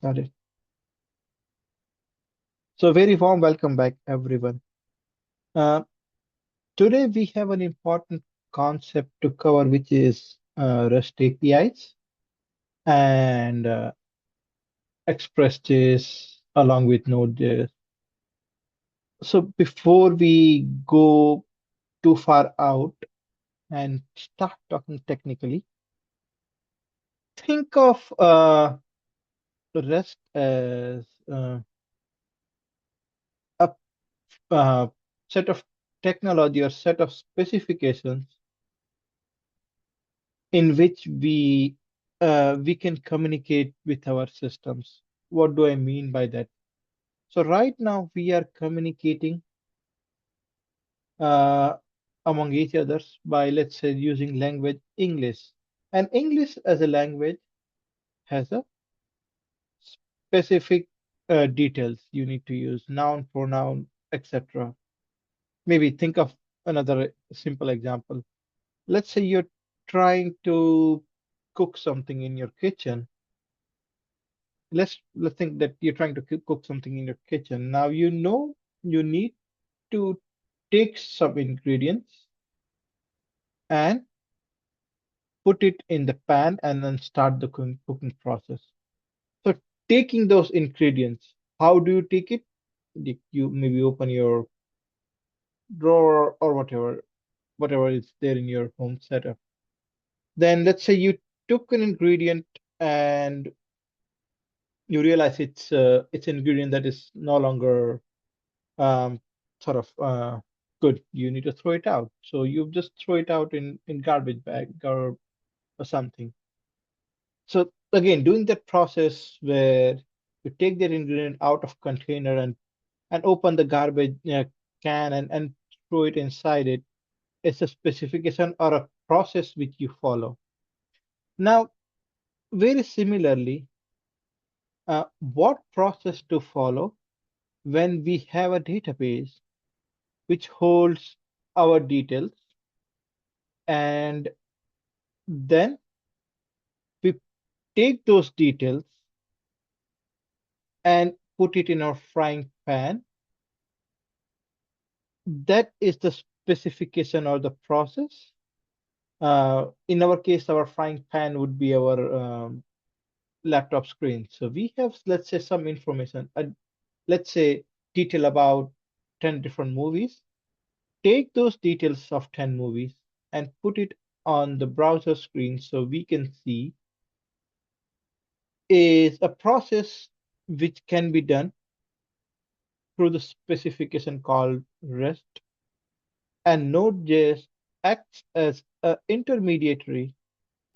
started. So very warm welcome back, everyone. Uh, Today we have an important concept to cover, which is REST APIs and EXPRESSJS along with NODEJS. So before we go too far out and start talking technically, think of REST as a uh, set of technology or set of specifications in which we can communicate with our systems. What do I mean by that? So right now we are communicating uh, among each others by, let's say, using language English. And English as a language has a specific details you need to use, noun, pronoun, etc. Maybe think of another simple example. Let's say you're trying to cook something in your kitchen. Let's think that you're trying to cook something in your kitchen. Now you know you need to take some ingredients and put it in the pan and then start the cooking process. So taking those ingredients, how do you take it? You maybe open your drawer or whatever is there in your home setup. Then let's say you took an ingredient and you realize it's an ingredient that is no longer um, sort of good. You need to throw it out. So you just throw it out in garbage bag or something. So again, doing that process where you take that ingredient out of container and open the garbage can and throw it inside it, it's a specification or a process which you follow. Now, very similarly, what process to follow when we have a database which holds our details and then we take those details and put it in our frying pan. That is the specification or the process. In our case, our frying pan would be our laptop screen. So we have, let's say, some information, let's say, detail about 10 different movies. Take those details of 10 movies and put it on the browser screen so we can see is a process which can be done through the specification called REST, and Node.js acts as an intermediary.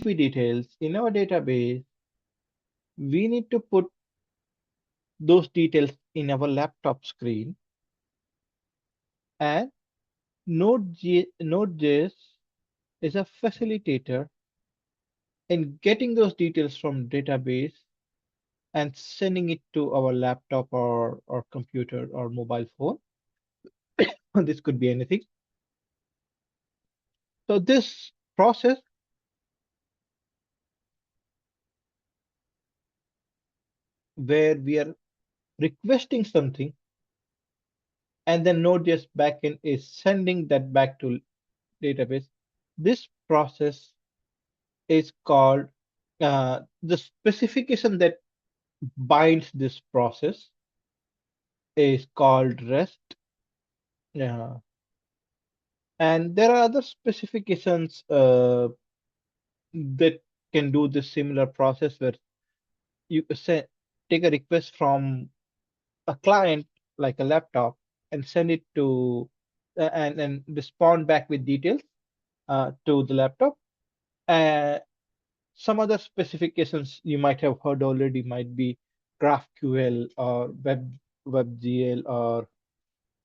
Movie details in our database, we need to put those details in our laptop screen, and Node.js is a facilitator in getting those details from database and sending it to our laptop or computer or mobile phone. This could be anything. So this process where we are requesting something and then Node.js backend is sending that back to database. This process is called the specification that binds this process is called REST. Uh, and there are other specifications that can do this similar process where you say, take a request from a client like a laptop and send it to and respond back with details to the laptop. Some other specifications you might have heard already might be GraphQL or WebGL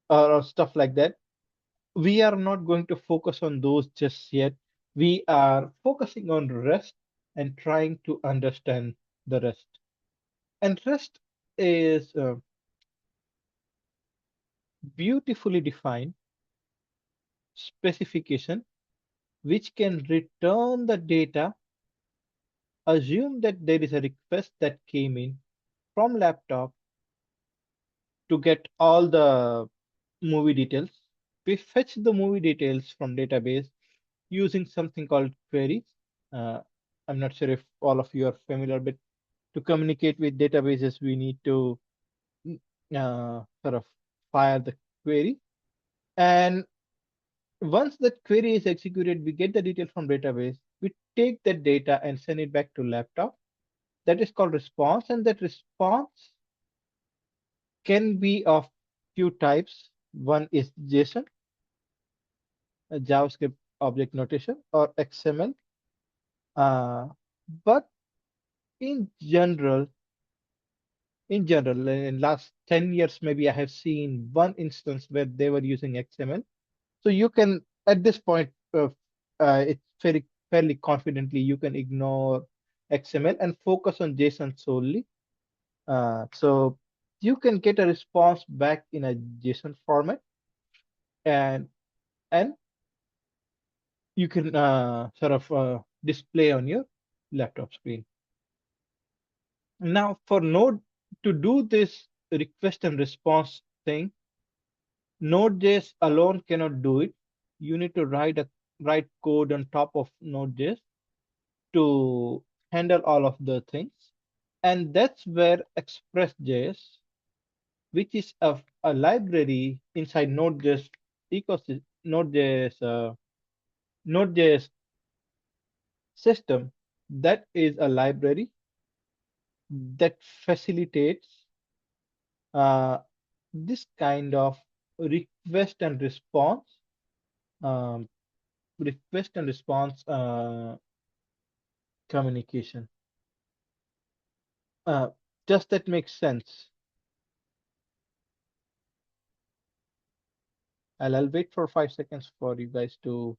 or stuff like that. We are not going to focus on those just yet. We are focusing on REST and trying to understand the REST. And REST is a beautifully defined specification which can return the data, assume that there is a request that came in, from laptop to get all the movie details. We fetch the movie details from database using something called queries. Uh, I'm not sure if all of you are familiar, but to communicate with databases, we need to sort of fire the query. And once that query is executed, we get the detail from database. We take that data and send it back to laptop. That is called response, and that response can be of few types. One is JSON, a JavaScript object notation, or XML. But in general, in last 10 years, maybe I have seen one instance where they were using XML. So you can, at this point, it's fairly confidently, you can ignore XML and focus on JSON solely. So you can get a response back in a JSON format, and and you can sort of display on your laptop screen. Now, for Node to do this request and response thing, Node.js alone cannot do it. You need to write code on top of Node.js to handle all of the things. And that's where EXPRESSJS, which is a library inside Node.js ecosystem, Node.js system, that is a library that facilitates uh, this kind of request and response, um, request and response communication. Uh, does that make sense? I'll wait for 5 seconds for you guys to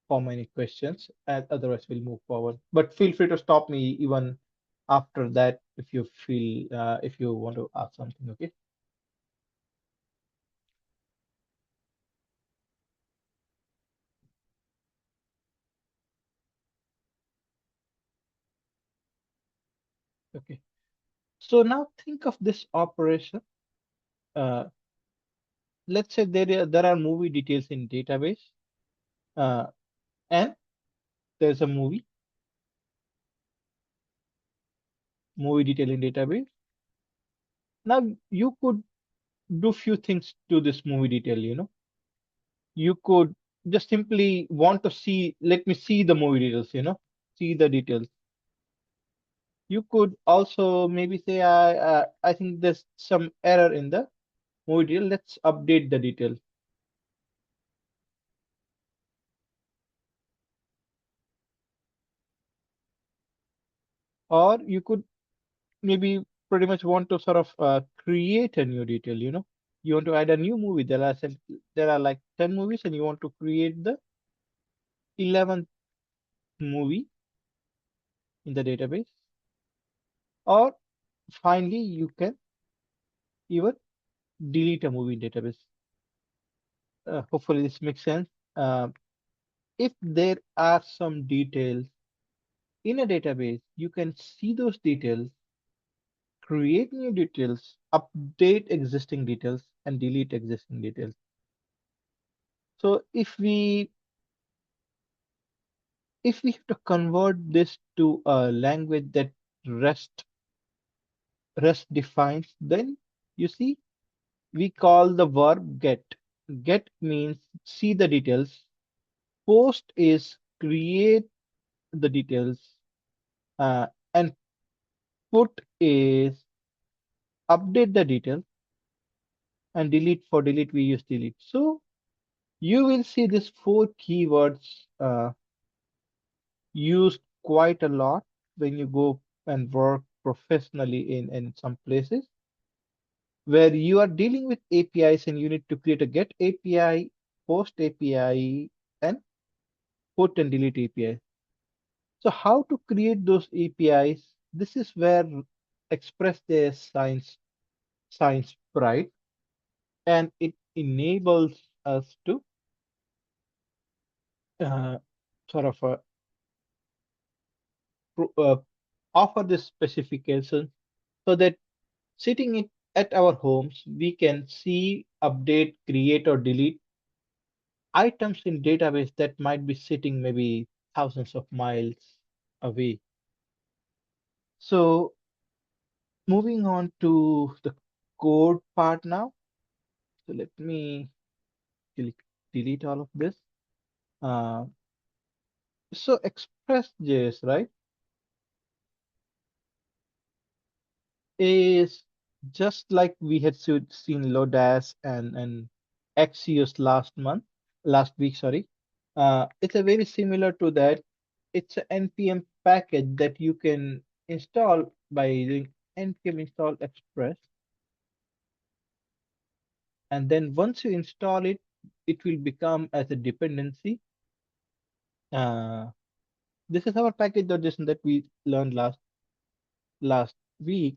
form any questions, and otherwise we'll move forward. But feel free to stop me even after that if you feel if you want to ask something. Okay. Okay. So now think of this operation. Uh, let's say there are movie details in database, uh, and there's a movie detail in database. Now you could do few things to this movie detail. You could just simply want to see, let me see the movie details. See the details. You could also maybe say, I think there's some error in the movie detail. Let's update the detail. Or you could maybe pretty much want to sort of create a new detail. You want to add a new movie. There are like 10 movies, and you want to create the 11th movie in the database. Or finally, you can even delete a movie in database. Hopefully this makes sense. Uh, if there are some details in a database, you can see those details, create new details, update existing details, and delete existing details. So if we have to convert this to a language that REST REST defines, then you see we call the verb get. Get means see the details. Post is create the details, and put is update the details, and delete, for delete we use delete. So you will see these four keywords used quite a lot when you go and work professionally in some places where you are dealing with APIs, and you need to create a get API, post API, and put and delete API. So how to create those APIs? This is where ExpressJS science pride, and it enables us to uh, sort of offer this specification so that Sitting it at our homes, we can see, update, create, or delete items in database that might be sitting maybe thousands of miles away. So moving on to the code part now. So let me delete all of this. Uh, so Express.js, right, is just like we had seen Lodash and Axios last week, sorry. It's a very similar to that. It's an npm package that you can install by using npm install express, and then once you install it, it will become as a dependency. Uh, this is our package.json that we learned last week.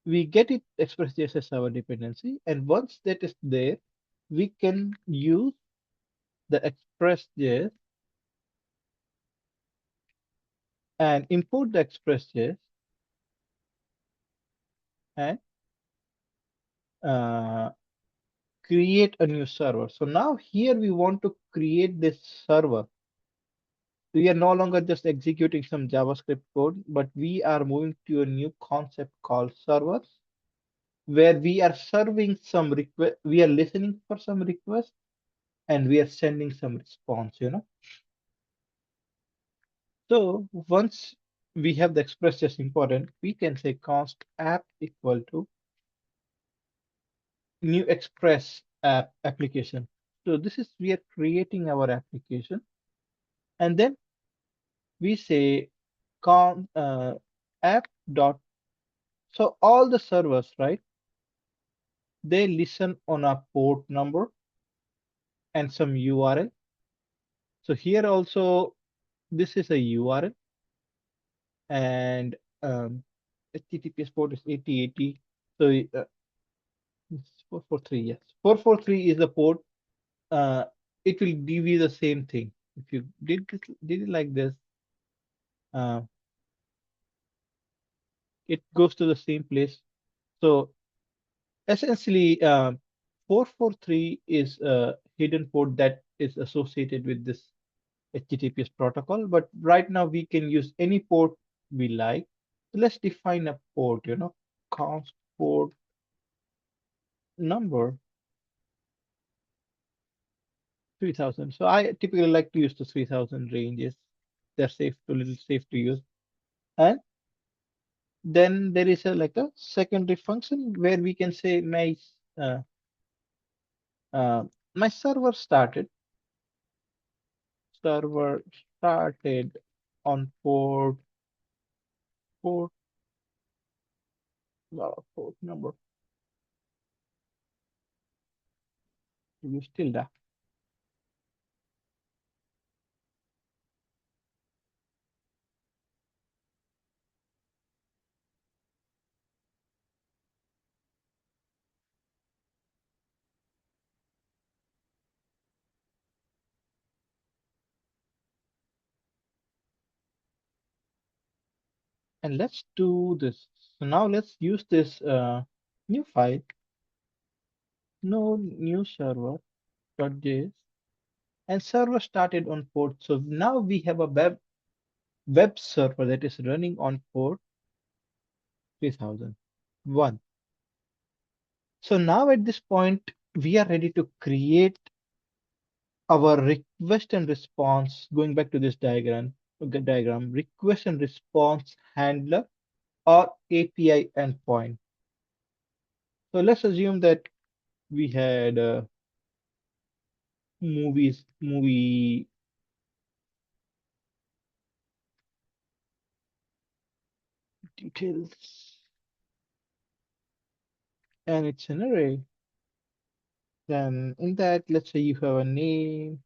We get it express.js as our dependency, and once that is there, we can use the express.js and import the express.js and uh, create a new server. So now here we want to create this server. We are no longer just executing some JavaScript code, but we are moving to a new concept called servers, where we are serving some request, we are listening for some request, and we are sending some response. So once we have the express just important, we can say const app equal to new express app application. So this is we are creating our application, and then we say con app dot. So all the servers, right? They listen on a port number and some URL. So here also this is a URL, and HTTPS port is 8080. So it's 443, yes. 443 is the port. Uh, it will give you the same thing. If you did it like this, uh, it goes to the same place. So essentially, 443 is a hidden port that is associated with this HTTPS protocol. But right now we can use any port we like. So let's define a port, const port number 3000. So I typically like to use the 3000 ranges. They're little safe to use. And then there is a like a secondary function where we can say uh, uh, my server started on port port number. You still there. And let's do this. So now let's use this new file, no new server.js, and server started on port. So now we have a web server that is running on port 3001. So now at this point, we are ready to create our request and response. Going back to this diagram, request and response handler or API endpoint. So let's assume that we had movie details, and it's an array. Then in that, let's say you have a name,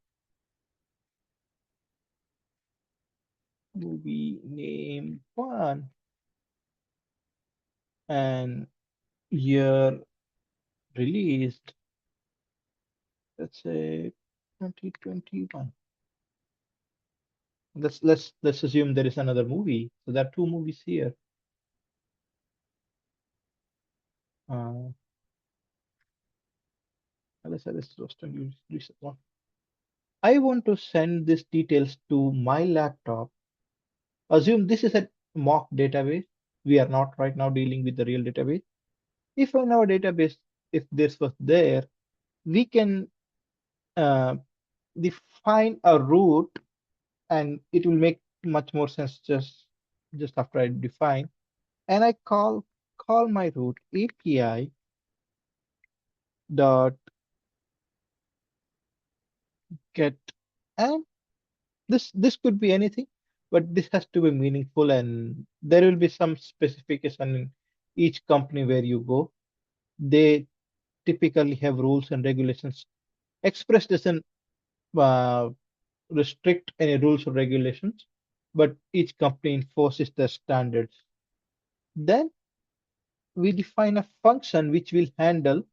movie name one, and year released, let's say 2021. Let's assume there is another movie. So there are two movies here. Uh, let's just use this one. I want to send these details to my laptop. Assume this is a mock database. We are not right now dealing with the real database. If in our database, if this was there, we can uh, define a route, and it will make much more sense just after I define. And I call my route API dot get, and this could be anything, but this has to be meaningful, and there will be some specification in each company where you go. They typically have rules and regulations. Express doesn't uh, restrict any rules or regulations, but each company enforces their standards. Then we define a function which will handle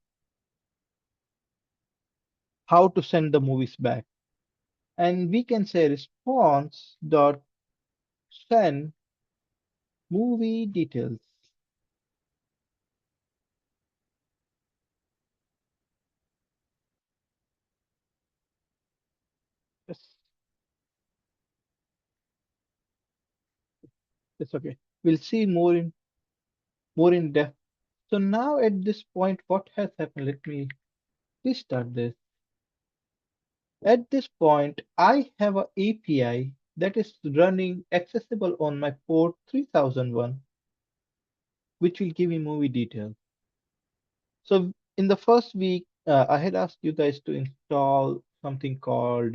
how to send the movies back. And we can say response dot send movie details. Yes, it's okay. We'll see more in depth. So now at this point, what has happened? Let me restart this. At this point, I have a API that is running accessible on my port 3001, which will give me movie details. So in the first week, I had asked you guys to install something called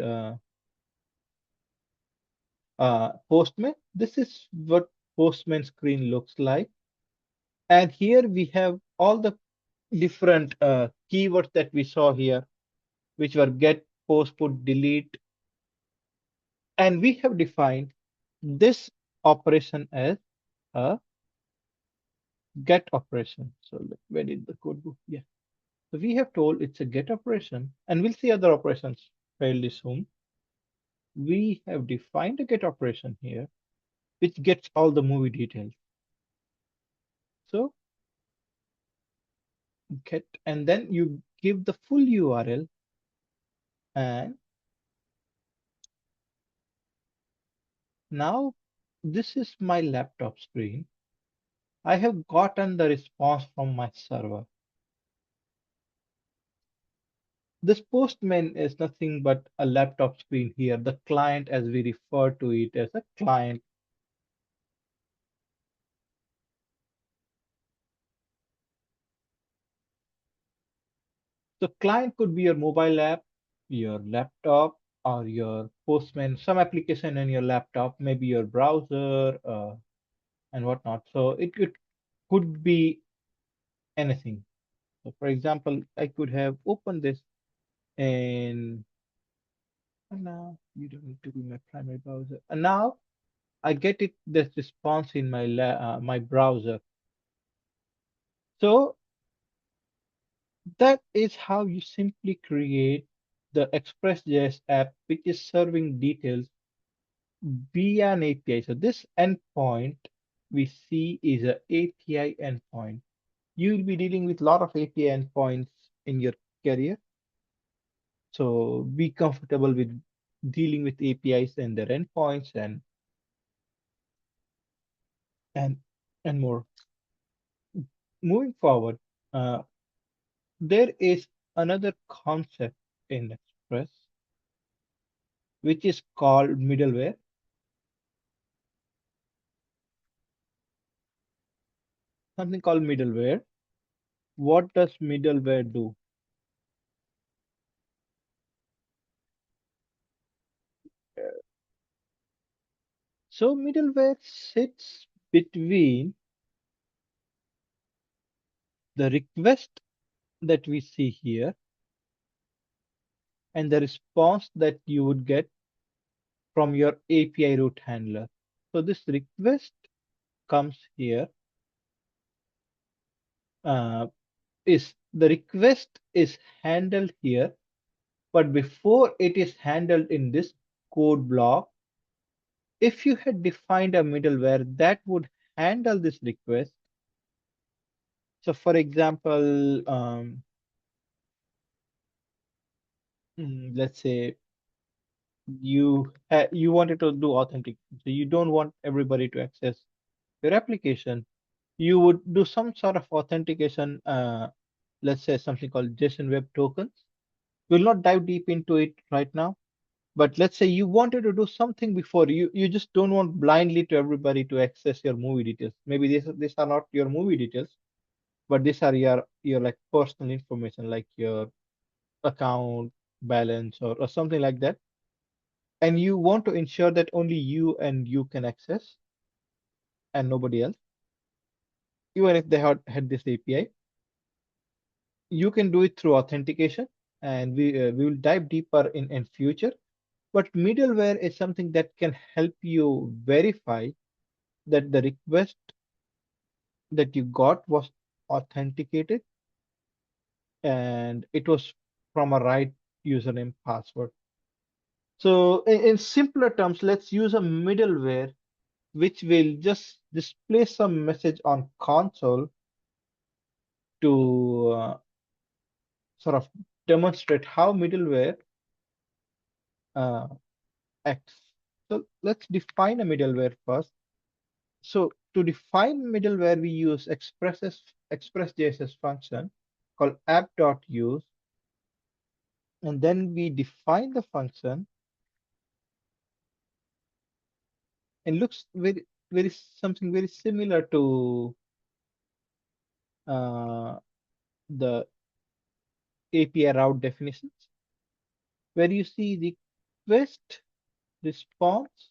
Postman. This is what Postman screen looks like. And here we have all the different keywords that we saw here, which were get, post, put, delete. And we have defined this operation as a get operation. So where did the code go? Yeah. So we have told it's a get operation, and we'll see other operations fairly soon. We have defined a get operation here, which gets all the movie details. So get, and then you give the full URL, and now this is my laptop screen. I have gotten the response from my server. This Postman is nothing but a laptop screen here, the client as we refer to it as a client. So client could be your mobile app, your laptop, or your Postman, some application in your laptop, maybe your browser and whatnot. So it could be anything. So for example, I could have opened this and now you don't need to be my primary browser. And now I get it this response in my browser. So that is how you simply create the ExpressJS app, which is serving details via an API. So this endpoint we see is a API endpoint. You will be dealing with a lot of API endpoints in your career. So be comfortable with dealing with APIs and their endpoints and and more. Moving forward, uh, there is another concept in Express which is called middleware. Something called middleware. What does middleware do? So middleware sits between the request that we see here and the response that you would get from your API route handler. So this request comes here. Uh, is the request is handled here, but before it is handled in this code block, if you had defined a middleware that would handle this request, So for example, let's say you wanted to do authentic, so you don't want everybody to access your application. You would do some sort of authentication, let's say something called JSON Web Tokens. We'll not dive deep into it right now, but let's say you wanted to do something before you just don't want blindly to everybody to access your movie details. Maybe these are not your movie details, but these are your like personal information, like your account balance or something like that. And you want to ensure that only you and you can access and nobody else, even if they had this API. You can do it through authentication, and we will dive deeper in future. But middleware is something that can help you verify that the request that you got was authenticated and it was from a right username password. So in simpler terms, let's use a middleware which will just display some message on console to sort of demonstrate how middleware uh, acts. So let's define a middleware first. So to define middleware, we use express.js function called app.use, and then we define the function, and looks very something very similar to uh, the API route definitions, where you see request, response,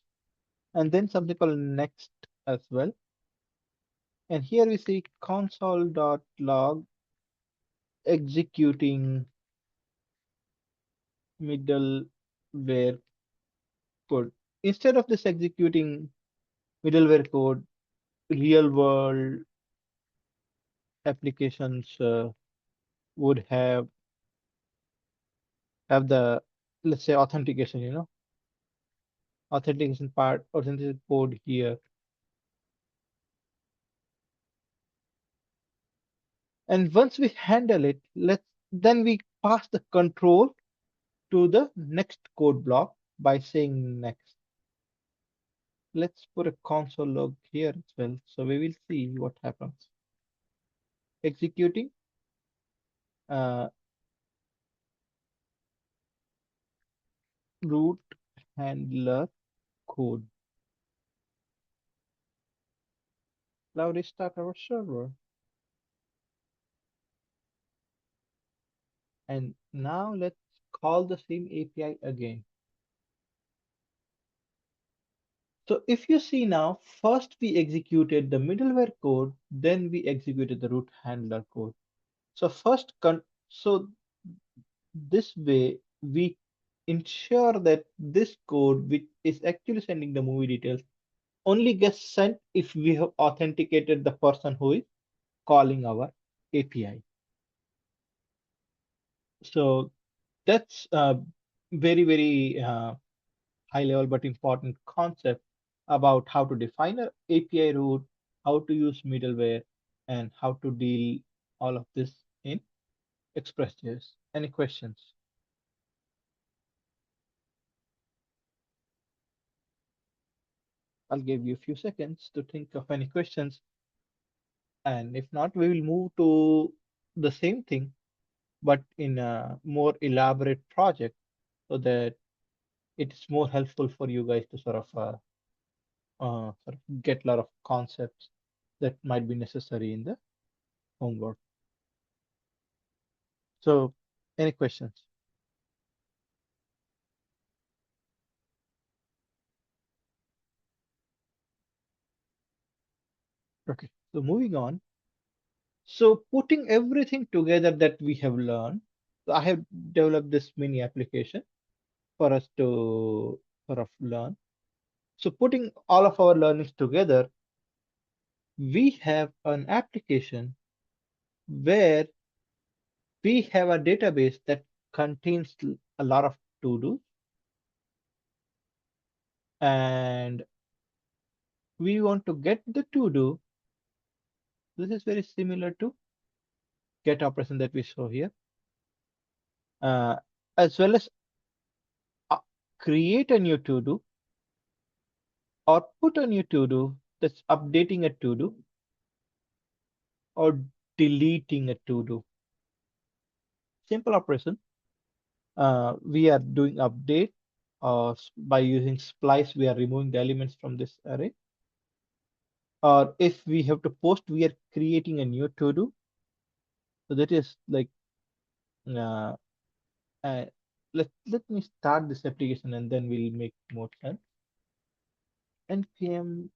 and then something called next as well. And here we see console.log executing middleware code. Instead of this executing middleware code, real world applications would have the, let's say, authentication, authentication part, authentication code here. And once we handle it, then we pass the control to the next code block by saying next. Let's put a console log here as well, so we will see what happens. Executing uh, root handler code. Now restart our server. And now let's call the same API again. So if you see now, first we executed the middleware code, then we executed the root handler code. So so this way we ensure that this code, which is actually sending the movie details, only gets sent if we have authenticated the person who is calling our API. So that's a very high level but important concept about how to define an API route, how to use middleware, and how to deal all of this in ExpressJS. Any questions? I'll give you a few seconds to think of any questions. And if not, we will move to the same thing, but in a more elaborate project so that it's more helpful for you guys to sort of get a lot of concepts that might be necessary in the homework. So, any questions? Okay, so moving on. So, putting everything together that we have learned, so I have developed this mini application for us to sort of learn. So, putting all of our learnings together, we have an application where we have a database that contains a lot of to-dos, and we want to get the to-do. This is very similar to get operation that we saw here, uh, as well as uh, create a new to do or put a new to do that's updating a to do or deleting a to do. Simple operation. We are doing update by using splice. We are removing the elements from this array. Or if we have to post, we are creating a new to do. So that is like uh, uh, let me start this application and then we'll make more sense. npm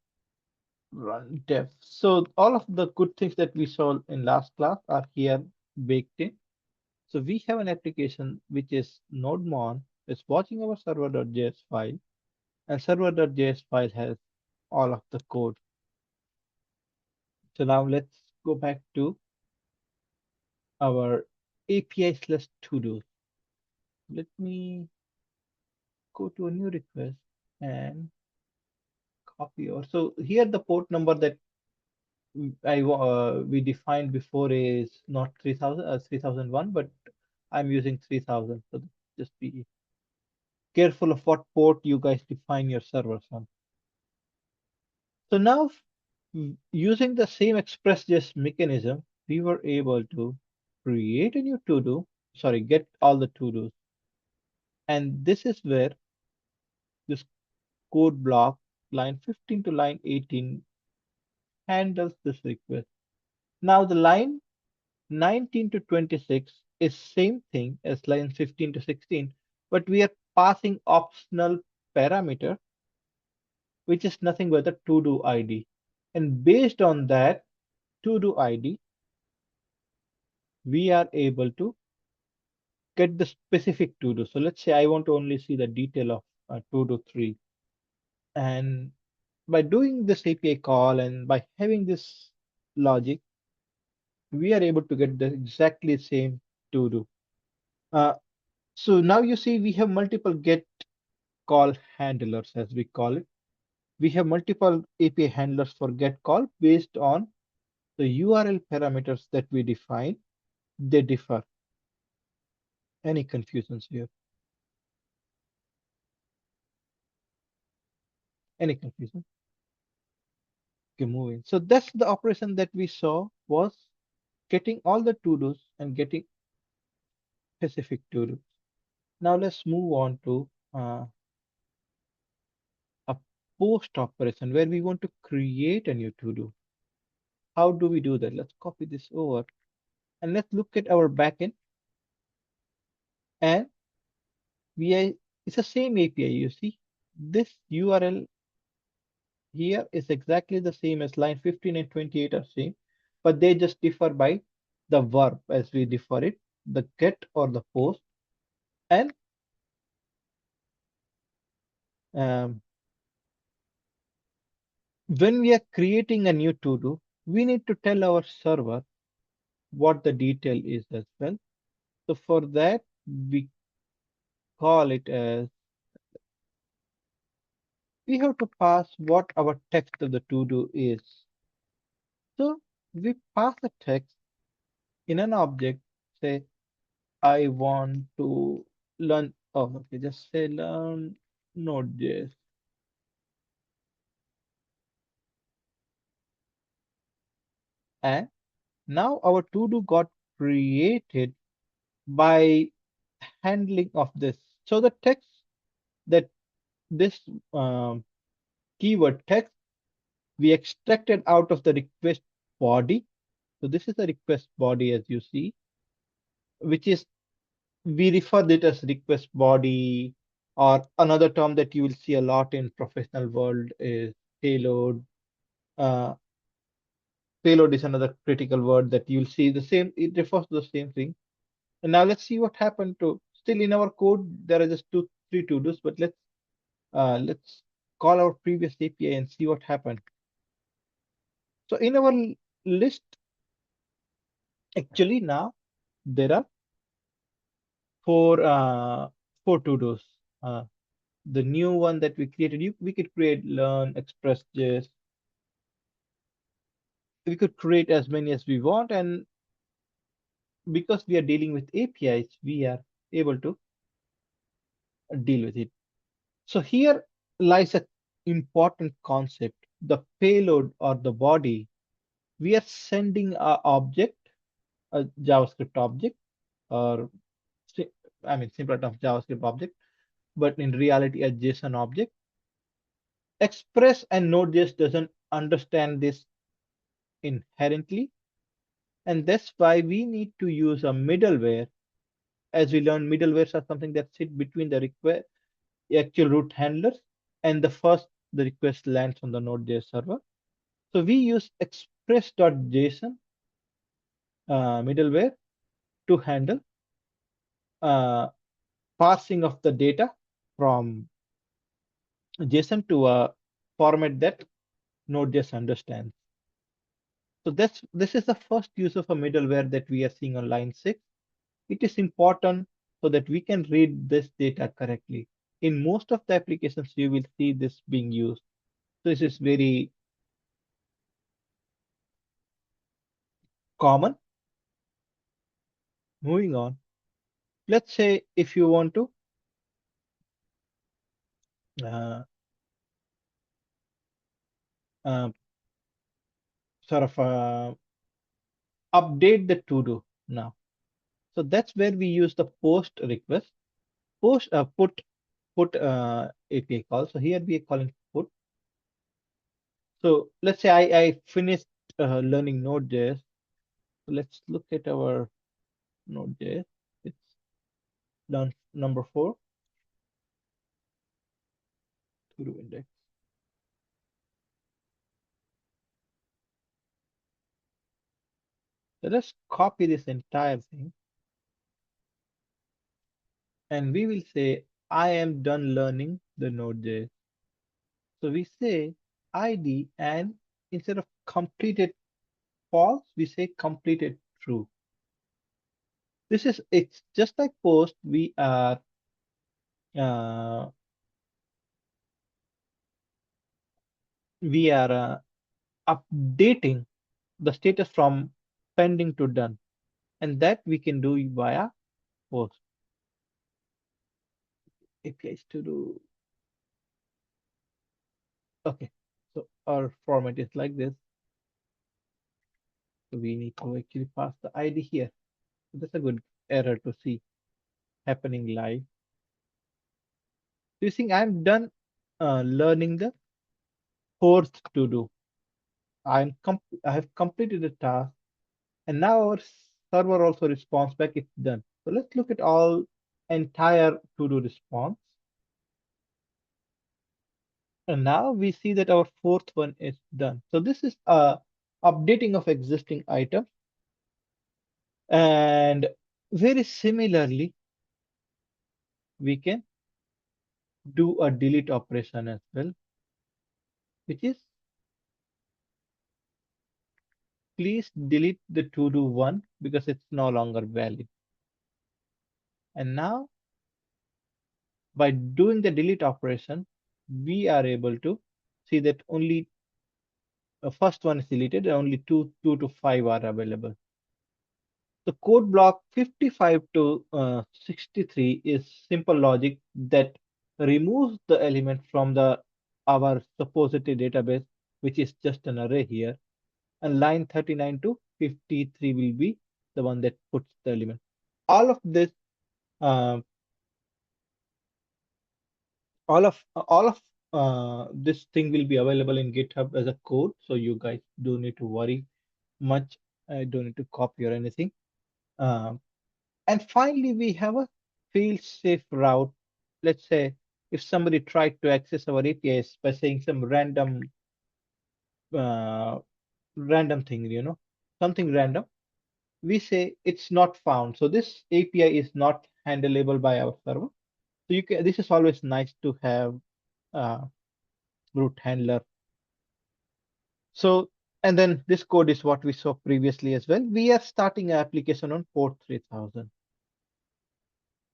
run dev. So all of the good things that we saw in last class are here baked in. So we have an application which is NodeMon is watching our server.js file, and server.js file has all of the code. So now let's go back to our API slash to-do. Let me go to a new request and copy over. So here the port number that we defined before is not 3000 3001, but I'm using 3000. So just be careful of what port you guys define your servers on. So now using the same EXPRESSJS mechanism, we were able to create a new to-do, sorry, get all the to-dos. And this is where this code block, line 15 to line 18, handles this request. Now the line 19 to 26 is same thing as line 15 to 16, but we are passing optional parameter, which is nothing but the to-do ID. And based on that to-do ID, we are able to get the specific to-do. So let's say I want to only see the detail of to-do 3. And by doing this API call and by having this logic, we are able to get the exactly same to-do. Uh, so now you see we have multiple get call handlers, as we call it. We have multiple API handlers for get call based on the URL parameters that we define. They differ. Any confusions here? Any confusion? Okay, moving. So that's the operation that we saw was getting all the to-dos and getting specific to-dos. Now let's move on to a post operation where we want to create a new to-do. How do we do that? Let's copy this over and let's look at our backend. And it's the same API. You see, this URL here is exactly the same as line 15 and 28 are same, but they just differ by the verb as we differ it, the get or the post. And um, when we are creating a new to-do, we need to tell our server what the detail is as well. So for that, we call it as we have to pass what our text of the to-do is. So we pass the text in an object, say, I want to learn, oh, okay, just say learn Node.js. And now our to-do got created by handling of this. So the text that this keyword text we extracted out of the request body. So this is the request body as you see, which is we refer it as request body, or another term that you will see a lot in professional world is payload. Uh, Payload is another critical word that you'll see the same, it refers to the same thing. And now let's see what happened to still in our code, there are just three to-dos, but let's call our previous API and see what happened. So in our list, actually now there are four to-dos. The new one that we created, we could create learn, EXPRESSJS. We could create as many as we want, and because we are dealing with APIs, we are able to deal with it. So here lies an important concept, the payload or the body. We are sending a object, a JavaScript object, or si- I mean, simpler term JavaScript object, but in reality a JSON object. Express and Node.js doesn't understand this inherently, and that's why we need to use a middleware. As we learned, middlewares are something that sit between the request, actual root handlers, and the request lands on the Node.js server. So we use express.json middleware to handle uh, parsing of the data from JSON to a format that Node.js understands. So this is the first use of a middleware that we are seeing on line 6. It is important so that we can read this data correctly. In most of the applications, you will see this being used. So this is very common. Moving on. Let's say if you want to uh, uh, sort of update the to-do now. So that's where we use the post request, post put API call. So here we are calling put. So let's say I finished learning Node.js. So let's look at our Node.js. It's done number 4 to-do index. So let's copy this entire thing and we will say I am done learning the Node.js. So we say ID and instead of completed false, we say completed true. It's just like post, uh, we are updating the status from pending to done, and that we can do via post. APIs to do. Okay, so our format is like this. So we need to actually pass the ID here. So that's a good error to see happening live. So you think I'm done learning the fourth to do. I have completed the task, and now our server also responds back it's done. So let's look at all entire to do response. And now we see that our fourth one is done. So this is updating of existing item. And very similarly, we can do a delete operation as well, which is please delete the to do one because it's no longer valid. And now by doing the delete operation, we are able to see that only the first one is deleted and only 2 to 5 are available. The code block 55 to 63 is simple logic that removes the element from the our suppository database, which is just an array here. And line 39 to 53 will be the one that puts the element. All of this, uh, all of this thing will be available in GitHub as a code, so you guys don't need to worry much. I don't need to copy or anything. Uh, And finally, we have a fail-safe route. Let's say if somebody tried to access our APIs by saying some uh, random thing, something random, we say it's not found. So this API is not handleable by our server. So this is always nice to have uh, root handler. So, and then this code is what we saw previously as well. We are starting an application on port 3000.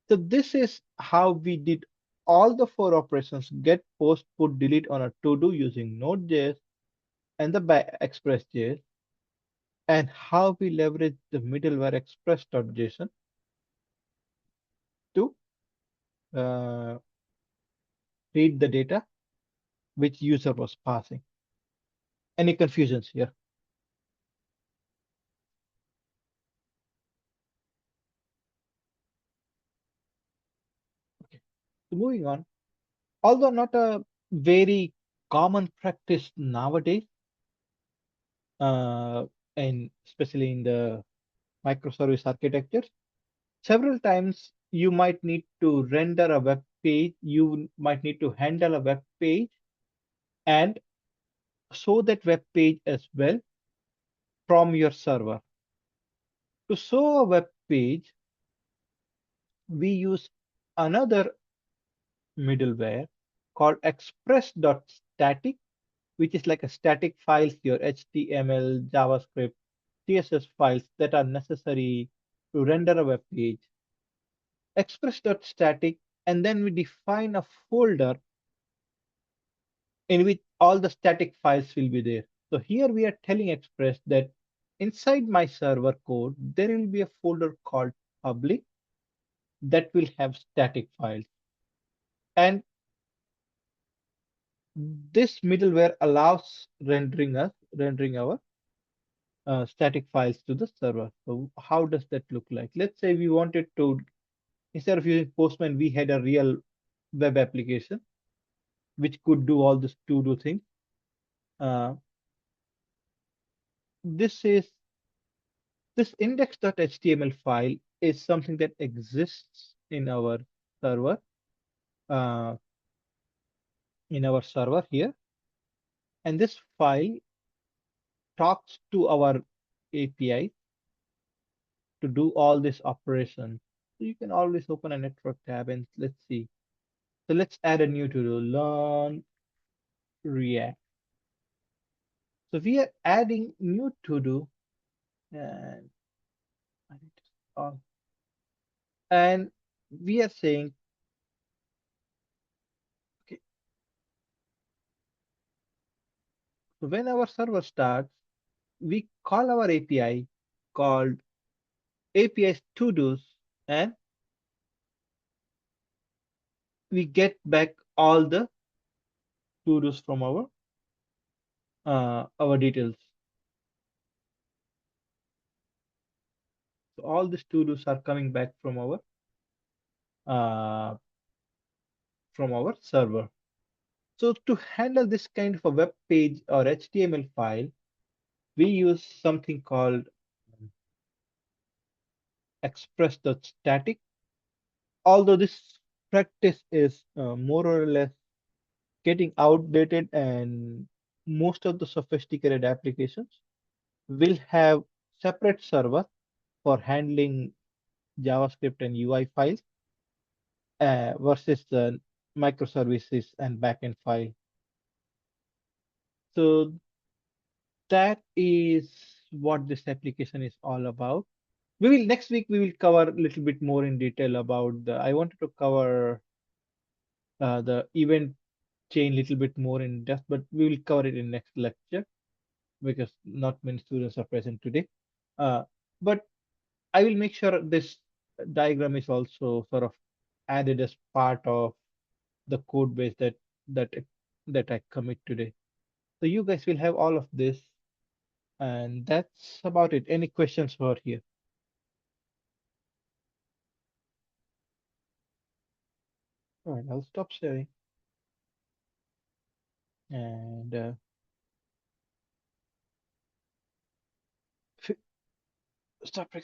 So this is how we did all the 4 operations: get, post, put, delete on a to-do using Node.js and the by ExpressJS. and how we leverage the middleware express.json to uh, read the data which user was passing. Any confusions here? Okay. So moving on, although not a very common practice nowadays, uh, and especially in the microservice architecture, several times you might need to render a web page, you might need to handle a web page and show that web page as well from your server. To show a web page, we use another middleware called express.static, which is like a static files, your HTML, JavaScript, CSS files that are necessary to render a web page. Express.static, and then we define a folder in which all the static files will be there. So here we are telling Express that inside my server code, there will be a folder called public that will have static files. And this middleware allows rendering our static files to the server. So how does that look like? Let's say we wanted to, instead of using Postman, we had a real web application which could do all this to do things. Uh, this is this index.html file is something that exists server, uh, in our server here, and this file talks to our API to do all this operation. So you can always open a network tab and let's see. So let's add a new to do, learn React. So we are adding new to do, and I need to and we are saying, okay, so when our server starts, we call our API called API's to dos, and we get back all the to dos from our details. So all these to dos are coming back uh, from our server. So to handle this kind of a web page or HTML file, we use something called express.static. Although this practice is more or less getting outdated, and most of the sophisticated applications will have separate server for handling JavaScript and UI files versus the microservices and backend file. So that is what this application is all about. We will next week we will cover a little bit more in detail about the. I wanted to cover the event chain little bit more in depth, but we will cover it in next lecture because not many students are present today. Uh, but I will make sure this diagram is also sort of added as part of the code base that that I commit today. So you guys will have all of this, and that's about it. Any questions for here? All right, I'll stop sharing and stop